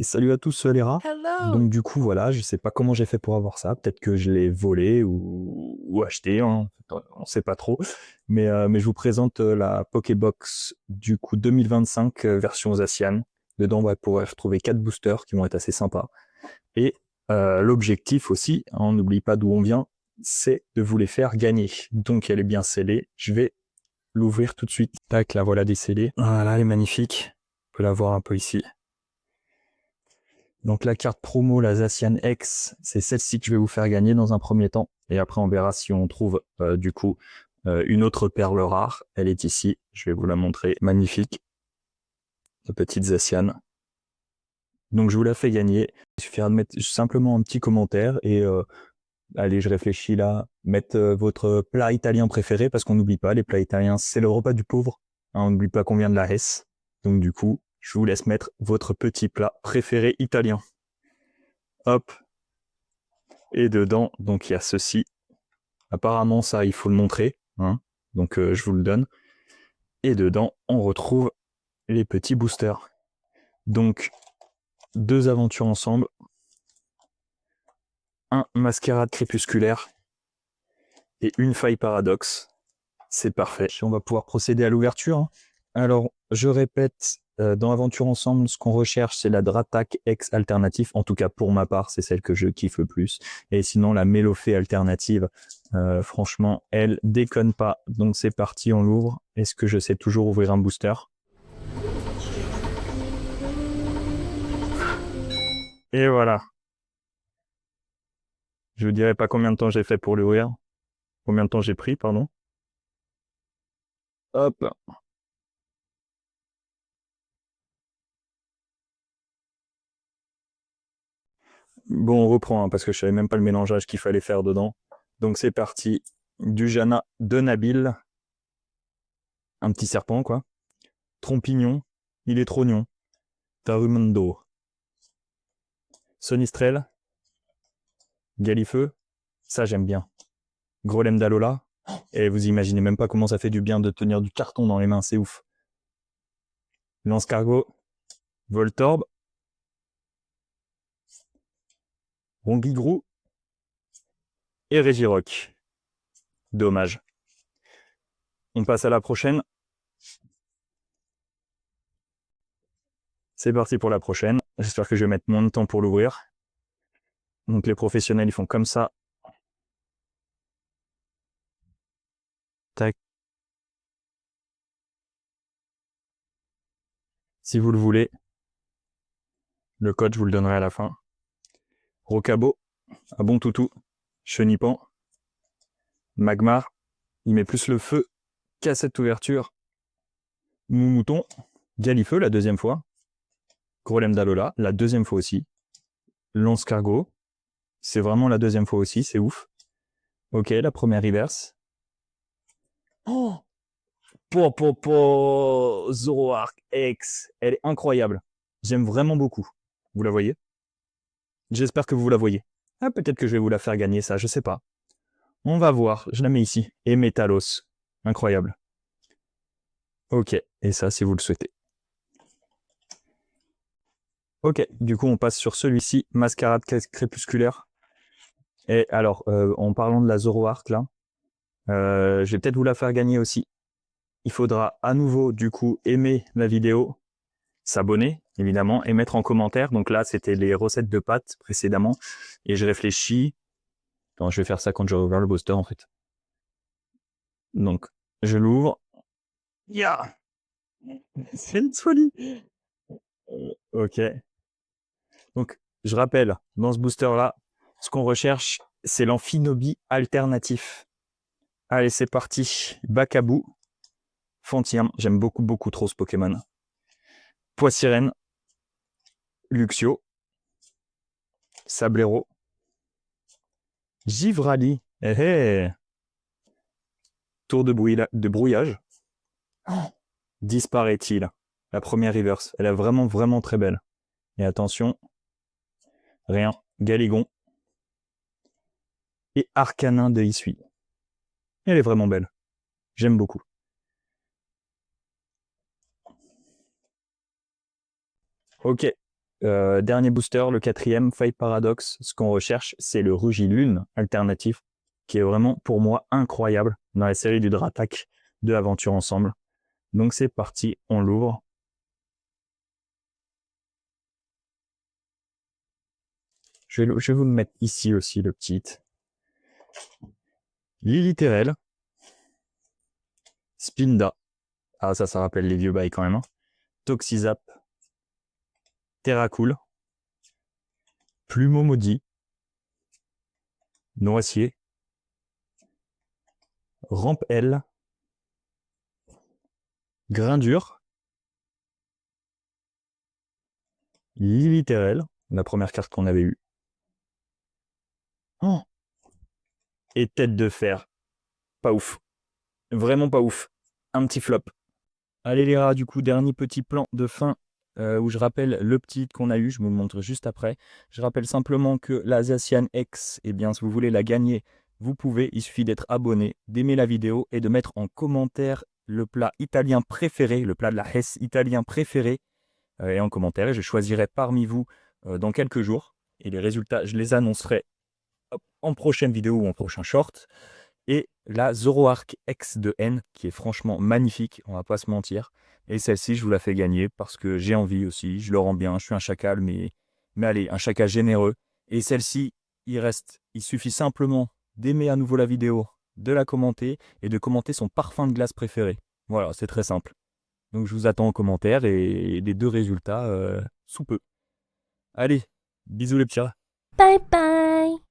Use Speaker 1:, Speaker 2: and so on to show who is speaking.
Speaker 1: Et salut à tous les rats.
Speaker 2: Hello.
Speaker 1: Donc du coup voilà, je sais pas comment j'ai fait pour avoir ça. Peut-être que je l'ai volé ou acheté, hein. On sait pas trop. Mais je vous présente la Pokébox du coup 2025 version Zacian. Dedans on va pouvoir retrouver 4 boosters qui vont être assez sympas. Et l'objectif aussi, hein, on n'oublie pas d'où on vient, c'est de vous les faire gagner. Donc elle est bien scellée. Je vais l'ouvrir tout de suite. Tac, la voilà décellée. Voilà, elle est magnifique. On peut la voir un peu ici. Donc la carte promo, la Zacian X, c'est celle-ci que je vais vous faire gagner dans un premier temps. Et après, on verra si on trouve du coup une autre perle rare. Elle est ici, je vais vous la montrer. Magnifique, la petite Zacian. Donc je vous la fais gagner. Il suffira de mettre simplement un petit commentaire et allez, je réfléchis là. Mettre votre plat italien préféré, parce qu'on n'oublie pas, les plats italiens, c'est le repas du pauvre. Hein, on n'oublie pas qu'on vient de la Hesse. Donc du coup, je vous laisse mettre votre petit plat préféré italien. Hop, et dedans, donc il y a ceci. Apparemment, ça, il faut le montrer, hein. Donc je vous le donne. Et dedans, on retrouve les petits boosters. Donc, 2 aventures ensemble. Un mascarade crépusculaire et une faille paradoxe. C'est parfait. On va pouvoir procéder à l'ouverture, hein. Alors, je répète, dans Aventure Ensemble, ce qu'on recherche, c'est la Dratak X alternative. En tout cas, pour ma part, c'est celle que je kiffe le plus. Et sinon, la Mélofée alternative, franchement, elle déconne pas. Donc, c'est parti, on l'ouvre. Est-ce que je sais toujours ouvrir un booster? Et voilà. Je vous dirai pas combien de temps j'ai fait pour l'ouvrir. Combien de temps j'ai pris, pardon. Hop. Bon, on reprend, hein, parce que je savais même pas le mélangeage qu'il fallait faire dedans. Donc c'est parti. Du Jana de Nabil. Un petit serpent, quoi. Trompignon. Il est trognon. Tarumondo. Sonistrel. Galifeu. Ça, j'aime bien. Grolem d'Alola. Et vous imaginez même pas comment ça fait du bien de tenir du carton dans les mains, c'est ouf. Lance-cargo. Voltorb. Rongigrou. Et Regirock. Dommage. On passe à la prochaine. C'est parti pour la prochaine. J'espère que je vais mettre moins de temps pour l'ouvrir. Donc les professionnels, ils font comme ça. Tac. Si vous le voulez, le code, je vous le donnerai à la fin. Rocabo, à bon toutou, Chenipan, Magmar, il met plus le feu qu'à cette ouverture. Moumouton, Galifeu, la deuxième fois. Grolem d'Alola, la deuxième fois aussi. Lance-cargo, c'est vraiment la deuxième fois aussi, c'est ouf. Ok, la première reverse. Oh, Zoroark X, elle est incroyable. J'aime vraiment beaucoup. Vous la voyez? J'espère que vous la voyez. Ah, peut-être que je vais vous la faire gagner, ça, je sais pas. On va voir, je la mets ici. Et Métalos. Incroyable. Ok, et ça, si vous le souhaitez. Ok, du coup, on passe sur celui-ci, Mascarade crépusculaire. Et alors, en parlant de la Zoroark, là, je vais peut-être vous la faire gagner aussi. Il faudra à nouveau, du coup, aimer la vidéo, s'abonner, évidemment, et mettre en commentaire. Donc là, c'était les recettes de pâtes précédemment. Et je réfléchis. Attends, je vais faire ça quand j'aurai ouvert le booster, en fait. Donc, je l'ouvre. Yeah! C'est une folie! Ok. Donc, je rappelle, dans ce booster-là, ce qu'on recherche, c'est l'amphinobi alternatif. Allez, c'est parti. Bakabou, Fantium, j'aime beaucoup, beaucoup trop ce Pokémon. Poissirène, Luxio, Sablero, Givrali, Tour de brouillage. Oh, disparaît-il. La première reverse, elle est vraiment, vraiment très belle. Et attention, rien, Galigon et Arcanin de Issui. Elle est vraiment belle. J'aime beaucoup. Ok. Dernier booster, le 4e, Fire Paradox. Ce qu'on recherche, c'est le Rugilune alternatif, qui est vraiment, pour moi, incroyable dans la série du Dratak de Aventure Ensemble. Donc c'est parti, on l'ouvre. Je vais vous le mettre ici aussi, le petit. Lilithérel. Spinda. Ah, ça rappelle les vieux bails quand même. Hein. Toxizap. Terracool. Plumeau maudit. Noisier. Rampe L. Grindure. Lilithérel. La première carte qu'on avait eue. Oh. Et tête de fer. Pas ouf. Vraiment pas ouf. Un petit flop. Allez les rats, du coup, dernier petit plan de fin où je rappelle le petit qu'on a eu. Je vous le montre juste après. Je rappelle simplement que l'Asian X, eh bien, si vous voulez la gagner, vous pouvez. Il suffit d'être abonné, d'aimer la vidéo et de mettre en commentaire le plat italien préféré, le plat de la Hesse italien préféré. Et en commentaire, et je choisirai parmi vous dans quelques jours. Et les résultats, je les annoncerai en prochaine vidéo ou en prochain short. Et la Zoroark X de N, qui est franchement magnifique, on va pas se mentir. Et celle-ci, je vous la fais gagner parce que j'ai envie aussi, je le rends bien, je suis un chacal, mais allez, un chacal généreux. Et celle-ci, il suffit simplement d'aimer à nouveau la vidéo, de la commenter et de commenter son parfum de glace préféré. Voilà, c'est très simple. Donc je vous attends en commentaire et les deux résultats sous peu. Allez, bisous les petits rats.
Speaker 2: Bye bye.